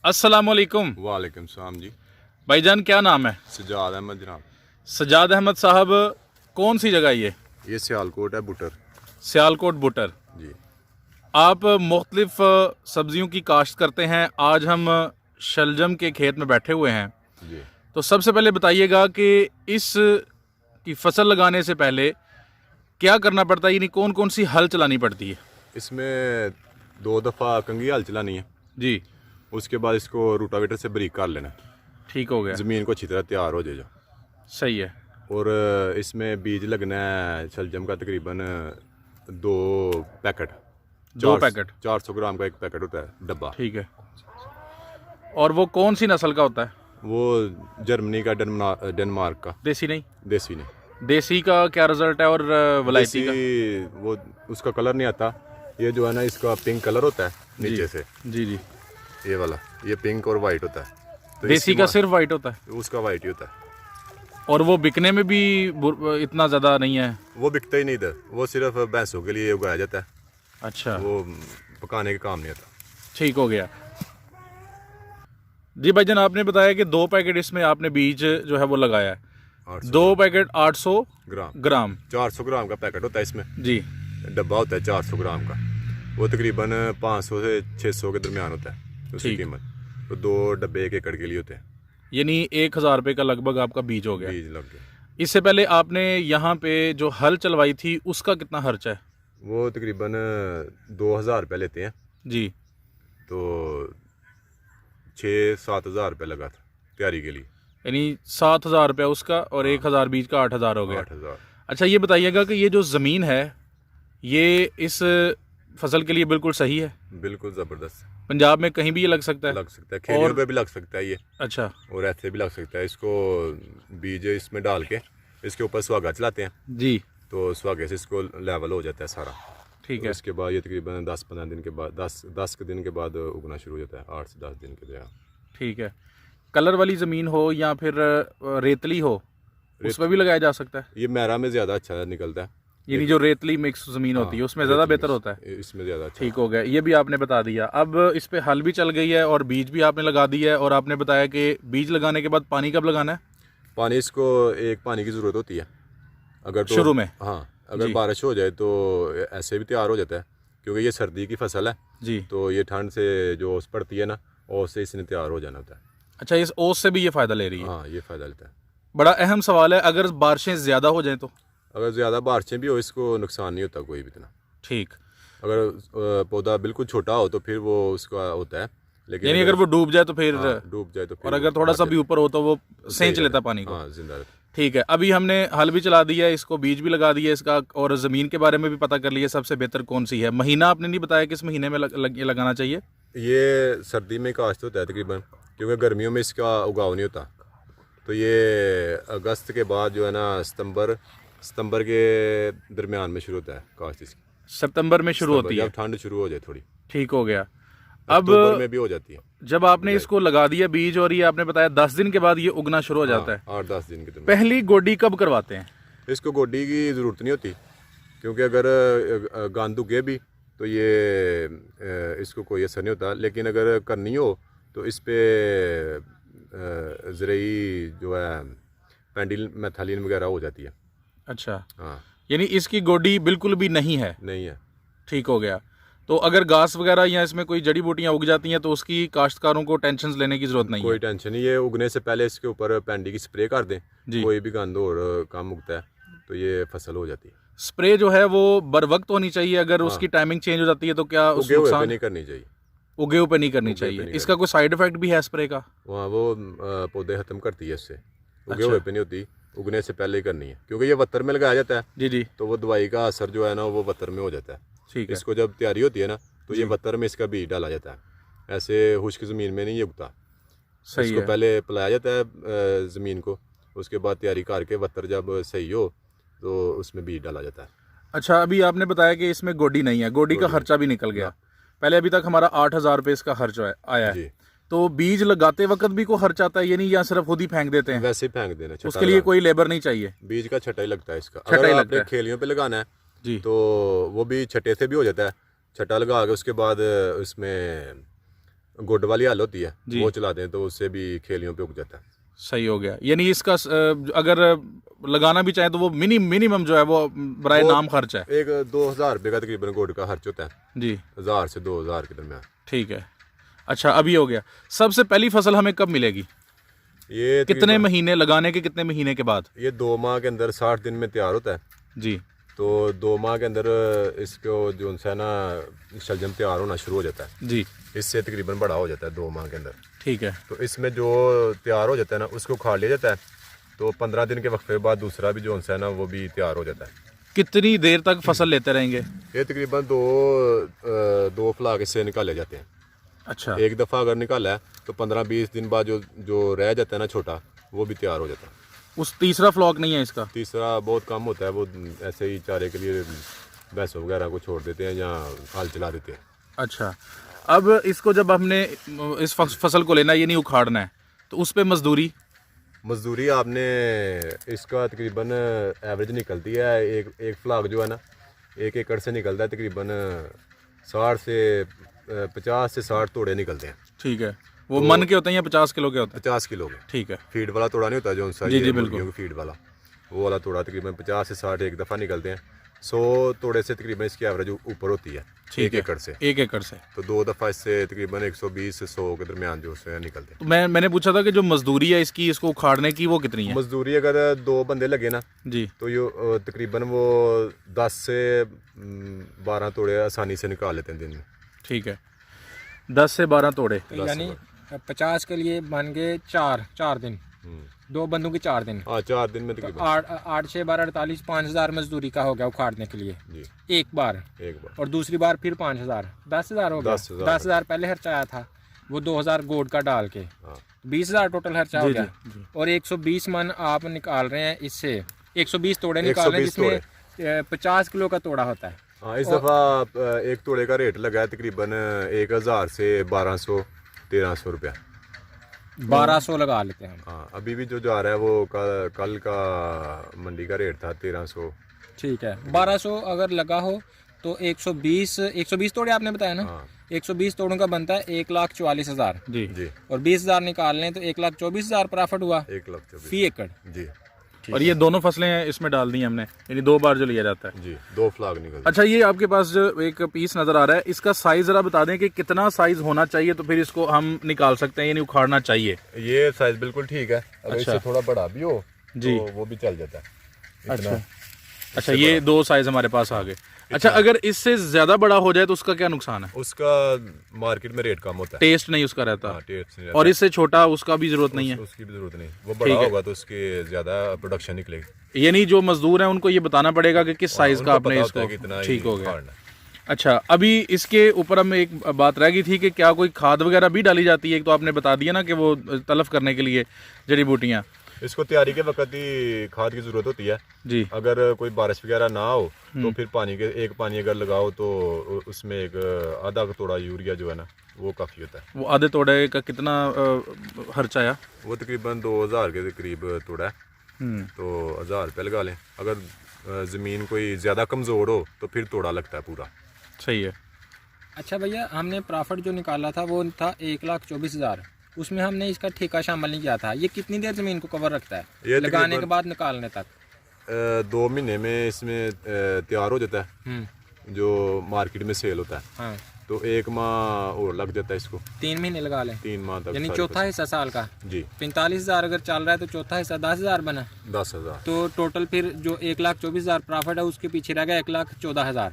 अस्सलामुअलैकुम। वालेकुम सलाम जी। भाईजान क्या नाम है? सजाद अहमद जनाब। सजाद अहमद साहब, कौन सी जगह ये सियालकोट है बुटर सियालकोट बुटर। जी। आप मुख्तलिफ सब्जियों की काश्त करते हैं। आज हम शलजम के खेत में बैठे हुए हैं। जी तो सबसे पहले बताइएगा कि इस की फसल लगाने से पहले क्या करना पड़ता है, यानी कौन कौन सी हल चलानी पड़ती है? इसमें 2 दफ़ा कंघी हल चलानी है। जी, उसके बाद इसको रूटावेटर से बरीक कर लेना है। ठीक हो गया। ज़मीन को अच्छी तरह तैयार हो जाएगा। सही है। और इसमें बीज लगना है शलजम का तकरीबन 2 पैकेट। 2 पैकेट। 400 ग्राम का एक पैकेट होता है डब्बा। ठीक है। और वो कौन सी नस्ल का होता है? वो जर्मनी का डेनमार्क का। देसी नहीं? देसी नहीं। देसी का क्या रिजल्ट है और वलायती का? देसी वो उसका कलर नहीं आता। ये जो है ना, इसका पिंक कलर होता है नीचे से। जी जी। ये वाला, ये पिंक और वाइट होता है। तो देसी का सिर्फ वाइट होता है? उसका वाइट ही होता है। और वो बिकने में भी इतना ज़्यादा नहीं है? वो बिकता ही नहीं इधर। वो सिर्फ भैंसों के लिए उगाया जाता है। अच्छा, वो पकाने का काम नहीं आता। ठीक हो गया। जी भाईजान, आपने बताया कि 2 पैकेट इसमें आपने बीज जो है वो लगाया है। 800 2 पैकेट 800 ग्राम। ग्राम 400 ग्राम का पैकेट होता है इसमें। जी। डब्बा होता है 400 ग्राम का। वो तकरीबन 500 से 600 के दरमियान होता है उसकी ठीक। कीमत। तो 2 डब्बे 1 एकड़ के लिए होते हैं। यानी 1,000 रुपये का लगभग आपका बीज हो गया। बीज लग गए। इससे पहले आपने यहाँ पे जो हल चलवाई थी उसका कितना खर्चा है? वो तकरीबन 2000 रुपये लेते हैं। जी। तो 6-7 हज़ार रुपये लगा था तैयारी के लिए। यानी 7,000 रुपया उसका और हाँ। 1,000 बीज का 8,000 हो गया। 8,000। अच्छा, ये बताइएगा कि ये जो ज़मीन है ये इस फसल के लिए बिल्कुल सही है? बिल्कुल ज़बरदस्त। पंजाब में कहीं भी ये लग सकता है? लग सकता है, खेलियों और पे भी लग सकता है ये। अच्छा, और ऐसे भी लग सकता है। इसको बीज इसमें डाल के इसके ऊपर सुहागा चलाते हैं। जी, तो सुहागे से इसको लेवल हो जाता है सारा। ठीक तो है। इसके बाद ये तकरीबन 10-15 दिन के बाद 10 के दिन के बाद उगना शुरू हो जाता है। 8 से 10 दिन के दौरान। ठीक है। कलर वाली ज़मीन हो या फिर रेतली हो, उस पर भी लगाया जा सकता है? ये मैरा में ज़्यादा अच्छा निकलता है। यानी जो रेतली मिक्स ज़मीन होती है उसमें ज़्यादा बेहतर होता है? इसमें ज़्यादा अच्छा। ठीक हो गया, ये भी आपने बता दिया। अब इस पे हल भी चल गई है और बीज भी आपने लगा दिया है, और आपने बताया कि बीज लगाने के बाद पानी कब लगाना है? पानी इसको एक पानी की ज़रूरत होती है अगर तो शुरू में? हाँ, अगर जी। बारिश हो जाए तो ऐसे भी तैयार हो जाता है। क्योंकि ये सर्दी की फसल है। जी। तो ये ठंड से जो ओस पड़ती है ना, ओस से इसने तैयार हो जाना होता है। अच्छा, इस ओस से भी ये फ़ायदा ले रही है? हाँ, ये फ़ायदा लेता है। बड़ा अहम सवाल है, अगर बारिशें ज़्यादा हो जाएं तो? अगर ज़्यादा बारिशें भी हो इसको नुकसान नहीं होता कोई भी इतना। ठीक। अगर पौधा बिल्कुल छोटा हो तो फिर वो उसका होता है। लेकिन यानी अगर वो डूब जाए तो फिर? हाँ, डूब जाए तो फिर और अगर वो थोड़ा मर सा भी जाता ऊपर हो तो वो है। सेंच सही लेता है। पानी को? हाँ, जिंदा रहता है। ठीक है। अभी हमने हल भी चला दिया है, इसको बीज भी लगा दिया इसका, और ज़मीन के बारे में भी पता कर लिया सबसे बेहतर कौन सी है। महीना आपने नहीं बताया किस महीने में ये लगाना चाहिए? ये सर्दी में काश्त होता है तकरीबन। क्योंकि गर्मियों में इसका उगाव नहीं होता। तो ये अगस्त के बाद जो है ना, सितंबर के दरमियान में शुरू होता है काश्त इसकी। सितंबर में शुरू होती है? जब ठंड शुरू हो जाए थोड़ी। ठीक हो गया। अक्टूबर अब में भी हो जाती है। जब आपने इसको लगा दिया बीज, और ये आपने बताया 10 दिन के बाद ये उगना शुरू हो जाता है, 8-10 दिन के दरमियान। पहली गोडी कब करवाते हैं? इसको गोडी की ज़रूरत नहीं होती। क्योंकि अगर गांद उगे भी तो ये इसको कोई असर नहीं होता। लेकिन अगर करनी हो तो इस पे ज़रूरी जो है पेंडिल मैथालीन वगैरह हो जाती है। अच्छा, हाँ। यानी इसकी गोडी बिल्कुल भी नहीं है? नहीं है। ठीक हो गया। तो अगर घास वगैरह या इसमें कोई जड़ी बूटियां उग जाती हैं तो उसकी काश्तकारों को टेंशन लेने की जरूरत नहीं कोई है? टेंशन नहीं। ये उगने से पहले इसके ऊपर पेंडी की स्प्रे कर दें। जी। कोई भी गंद और कम उगता है तो ये फसल हो जाती है। स्प्रे जो है वो बर वक्त होनी चाहिए, अगर उसकी टाइमिंग चेंज हो जाती है तो क्या उस उगे हुए पे नुकसान? नहीं करनी चाहिए। उगे हुए पे नहीं करनी उगे पे चाहिए। नहीं इसका कोई साइड इफेक्ट भी है स्प्रे का? वहाँ वो पौधे ख़त्म करती है इससे। उगे अच्छा। हुए पे नहीं होती। उगने से पहले ही करनी है। क्योंकि ये वत्तर में लगाया जाता है। जी जी। तो वो दवाई का असर जो है ना, वो वत्तर में हो जाता है। ठीक है। इसको जब तैयारी होती है ना, तो ये वत्तर में इसका बीज डाला जाता है। ऐसे खुश्क ज़मीन में नहीं ये उगता। सही इसको है। पहले पिलाया जाता है ज़मीन को। उसके बाद तैयारी करके वत्तर जब सही हो तो उसमें बीज डाला जाता है। अच्छा, अभी आपने बताया कि इसमें गोडी नहीं है, गोडी का खर्चा भी निकल गया। पहले अभी तक हमारा 8,000 रुपये इसका खर्च आया है। जी। तो बीज लगाते वक्त भी कोई खर्च आता है, यानी या सिर्फ खुद ही फेंक देते हैं? वैसे ही फेंक देना। छटा उसके लिए लगाना। कोई लेबर नहीं चाहिए? बीज का छटा ही लगता है इसका। छटा अगर ही लगता आपने है। खेलियों पे लगाना है जी। तो वो भी छटे से भी हो जाता है। छटा लगा के उसके बाद उसमें गुड वाली हल होती है, जी। वो चलाते हैं तो उससे भी खेलियों पे उग जाता है। सही हो गया। यानी इसका अगर लगाना भी चाहे तो वो मिनिमम जो है वो बराए वो नाम खर्च है। एक 2,000 रुपये का तकरीबन गुड का खर्च होता है, जी 1,000 से 2,000 के दरमियान। ठीक है। अच्छा अभी हो गया। सबसे पहली फसल हमें कब मिलेगी? ये कितने तकरीबन महीने लगाने के, कितने महीने के बाद? ये 2 माह के अंदर 60 दिन में तैयार होता है। जी तो 2 माह के अंदर इसको जो है ना शलजम तैयार होना शुरू हो जाता है। जी इससे तकरीबन बड़ा हो जाता है 2 माह के अंदर। ठीक है। तो इसमें जो तैयार हो जाता है ना उसको उखाड़ लिया जाता है। तो 15 दिन के वक्फे बाद दूसरा भी जो है ना वो भी तैयार हो जाता है। कितनी देर तक फसल लेते रहेंगे? ये तकरीबन दो फ्लाग इससे निकाले जाते हैं। अच्छा एक दफ़ा अगर निकाला है तो 15-20 दिन बाद जो रह जाता है ना छोटा, वो भी तैयार हो जाता है। उस तीसरा फ्लॉक नहीं है इसका? तीसरा बहुत कम होता है, वो ऐसे ही चारे के लिए भैंसों वगैरह को छोड़ देते हैं या हल चला देते हैं। अच्छा अब इसको जब हमने इस फसल को लेना है, ये नहीं उखाड़ना है, तो उस पे मजदूरी आपने इसका तकरीबन एवरेज निकलती है, एक फ्लाग जो है ना 1 एकड़ से निकलता है तकरीबन 50 से 60 तोड़े निकलते हैं। ठीक है। वो मन के होते हैं या 50 किलो के होते हैं? 50 किलो के। ठीक है। फीड वाला तोड़ा नहीं होता जो सा जी, ये जी, मुर्गियों बिल्कुल। की फीड वाला, वो वाला तोड़ा तकरीबन 50 से 60 एक दफ़ा निकलते हैं। 100 तोड़े से तकरीबन इसकी एवरेज ऊपर होती है ठीक 1 है। एकड़ से। 1 एकड़ से तो 2 दफ़ा इससे तकरीबन 120 से 100 के दरमियान जो उससे निकलते हैं। तो मैंने पूछा था कि जो मजदूरी है इसकी, इसको उखाड़ने की, वो कितनी है? मजदूरी अगर 2 बंदे लगे ना जी तो ये तकरीबन वो 10 से 12 तोड़े आसानी से निकाल लेते हैं दिन में। ठीक है। 10 से 12 तोड़े। तो यानी 50 के लिए बन गए 4 दिन, 2 बंदों के 4 दिन, हाँ 4 दिन में तो तकरीबन 8 6 12 48 5,000 मजदूरी का हो गया उखाड़ने के लिए जी एक बार, एक बार। और दूसरी बार फिर 5,000, 10,000 हो गया। 10,000 10,000 पहले खर्चा आया था, वो 2,000 गोड का डाल के हाँ 20,000 टोटल खर्चा हो जी, गया। जी। और 120 मन आप निकाल रहे हैं इससे, 120 तोड़े निकाल रहे हैं 120 जिसमें 50 किलो का तोड़ा होता है। हाँ इस दफ़ा एक तोड़े का रेट लगा है तकरीबन 1,000 से 1200-1300 रुपया। 1200 लगा लेते हैं हम। हाँ अभी भी जो जा रहा है वो कल का मंडी का रेट था 1300। ठीक है। 1200 अगर लगा हो तो 120 तोड़े आपने बताया ना, हाँ 120 तोड़ों का बनता है 1,44,000, जी जी और 20,000 निकाल लें तो 1,24,000 प्रॉफिट हुआ 1,24,000 फी एकड़। जी और ये दोनों फसलें इसमें डाल दी हैं हमने, यानी 2 बार जो लिया जाता है। जी 2 फ्लाग निकल। अच्छा ये आपके पास जो एक पीस नज़र आ रहा है, इसका साइज़ ज़रा बता दें कि कितना साइज़ होना चाहिए तो फिर इसको हम निकाल सकते हैं, यानी उखाड़ना चाहिए। ये साइज बिल्कुल ठीक है, अगर अच्छा। इससे थोड़ा बड़ा भी हो जी। तो वो भी चल जाता है इतना। अच्छा अच्छा ये 2 साइज़ हमारे पास आ गए। अच्छा अगर इससे ज़्यादा बड़ा हो जाए तो उसका क्या नुकसान है? उसका मार्केट में रेट कम होता है। टेस्ट नहीं उसका रहता। हाँ टेस्ट नहीं और इससे छोटा उसका भी ज़रूरत नहीं है। उसकी भी जरूरत नहीं, वो बड़ा ठीक है। होगा तो उसके ज़्यादा प्रोडक्शन निकलेगी। यानी जो मजदूर हैं उनको ये बताना पड़ेगा कि किस साइज़ का उनको आपने पता होता है कि इसको इतना ही ठीक हो गया। उखाड़ना है। अच्छा अभी इसके ऊपर हम एक बात रह गई थी कि क्या कोई खाद वगैरह भी डाली जाती है? एक तो आपने बता दिया ना कि वो तलफ करने के लिए जड़ी बूटियाँ। इसको तैयारी के वक्त ही खाद की ज़रूरत होती है। जी अगर कोई बारिश वगैरह ना हो तो फिर पानी अगर लगाओ तो उसमें एक आधा तोड़ा यूरिया जो है ना वो काफ़ी होता है। वो आधे तोड़े का कितना खर्चा आया? वो तकरीबन 2,000 के करीब तोड़ा है, तो 1,000 रुपये लगा लें। अगर ज़मीन कोई ज़्यादा कमज़ोर हो तो फिर तोड़ा लगता है पूरा। सही है। अच्छा भैया, हमने प्रॉफिट जो निकाला था वो था 1,24,000, उसमें हमने इसका ठेका शामिल नहीं किया था। ये कितनी देर ज़मीन को कवर रखता है ये लगाने के बाद निकालने तक? 2 महीने में इसमें तैयार हो जाता है, जो मार्केट में सेल होता है। हाँ, तो 1 माह और लग जाता है इसको, 3 महीने लगा लें, 3 माह तक यानी सारी चौथा हिस्सा साल का। फसल। जी 45,000 अगर चल रहा है तो चौथा हिस्सा 10,000 बना, 10,000। तो टोटल फिर जो 1,24,000 प्रॉफिट है उसके पीछे रह गया 1,14,000।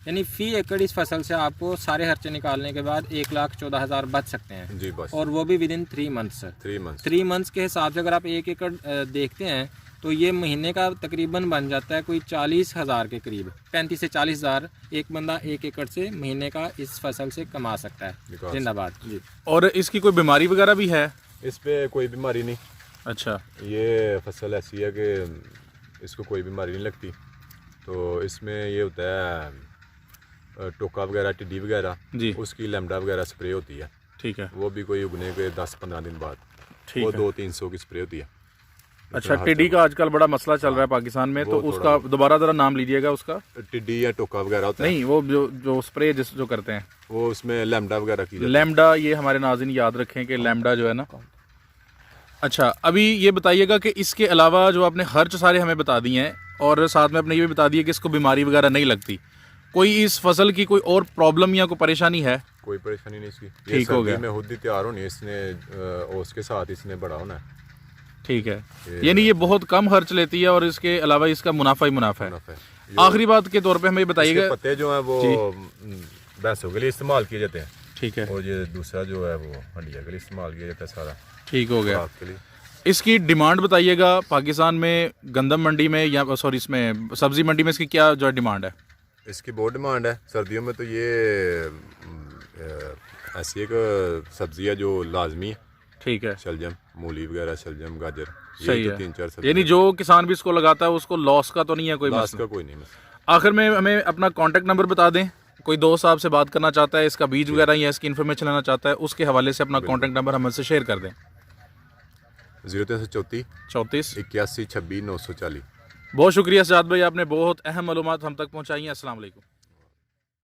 यानी फी एकड़ इस फसल से आपको सारे खर्चे निकालने के बाद 1,14,000 बच सकते हैं, जी बस और वो भी with in 3 months. 3 month. 3 months के हिसाब से अगर आप 1 एकड़ देखते हैं तो ये महीने का तकरीबन बन जाता है कोई 40,000 के करीब, 35 से 40,000 एक बंदा 1 एकड़ से महीने का इस फसल से कमा सकता है। जिंदाबाद जी। और इसकी कोई बीमारी वगैरह भी है? इस पे कोई बीमारी नहीं। अच्छा ये फसल ऐसी है कि इसको कोई बीमारी नहीं लगती। तो इसमें ये होता है टोका वगैरह, टिड्डी वगैरह, जी उसकी लैम्डा वगैरह स्प्रे होती है। ठीक है वो भी कोई उगने के 10-15 दिन बाद, ठीक वो है। 200-300 की स्प्रे होती है। अच्छा, टिड्डी का आजकल बड़ा मसला चल रहा है पाकिस्तान में, तो उसका दोबारा ज़रा नाम लीजिएगा उसका। टिड्डी या टोका वगैरह होता है नहीं, वो जो स्प्रे जो करते हैं वो उसमें लैम्डा वगैरह की जाती है। लैम्डा, ये हमारे नाज़रीन याद रखें कि लैम्डा जो है ना। अच्छा, अभी ये बताइएगा कि इसके अलावा जो आपने खर्च सारे हमें बता दिए हैं और साथ में आपने ये भी बता दिया कि इसको बीमारी वगैरह नहीं लगती, कोई इस फसल की कोई और प्रॉब्लम या कोई परेशानी है? कोई परेशानी नहीं इसकी, ठीक हो गया। में खुद ही तैयार होनी है इसने, उसके साथ इसने बड़ा होना है। ठीक है, यानी ये बहुत कम खर्च लेती है और इसके अलावा इसका मुनाफा ही मुनाफा है। आखिरी बात के तौर पे हमें बताइएगा, पत्ते जो हैं वो भैंसों के लिए इस्तेमाल किए जाते हैं। ठीक है, और ये दूसरा जो है वो हंडिया के लिए इस्तेमाल किया जाता है सारा। ठीक हो गया। के लिए इसकी डिमांड बताइएगा पाकिस्तान में, गंदम मंडी में या सॉरी इसमें सब्जी मंडी में इसकी क्या जो डिमांड है? इसकी बहुत डिमांड है। सर्दियों में तो ये ऐसी एक सब्जी है जो लाजमी है। ठीक है, शलजम, मूली वगैरह, शलजम, गाजर, सही ये तो है। 3-4 सब्जी। यानी जो किसान भी इसको लगाता है उसको लॉस का तो नहीं है कोई लास्ट मसला? का कोई नहीं मसला। आखिर में हमें अपना कांटेक्ट नंबर बता दें, कोई दोस्त आपसे बात करना चाहता है, इसका बीज वगैरह या इसकी इन्फॉर्मेशन लेना चाहता है, उसके हवाले से अपना कांटेक्ट नंबर हमसे शेयर कर दें। 0334 34 81 26 940। बहुत शुक्रिया सजाद भाई, आपने बहुत अहम मालूमात हम तक पहुँचाई हैं। अस्सलाम वालेकुम।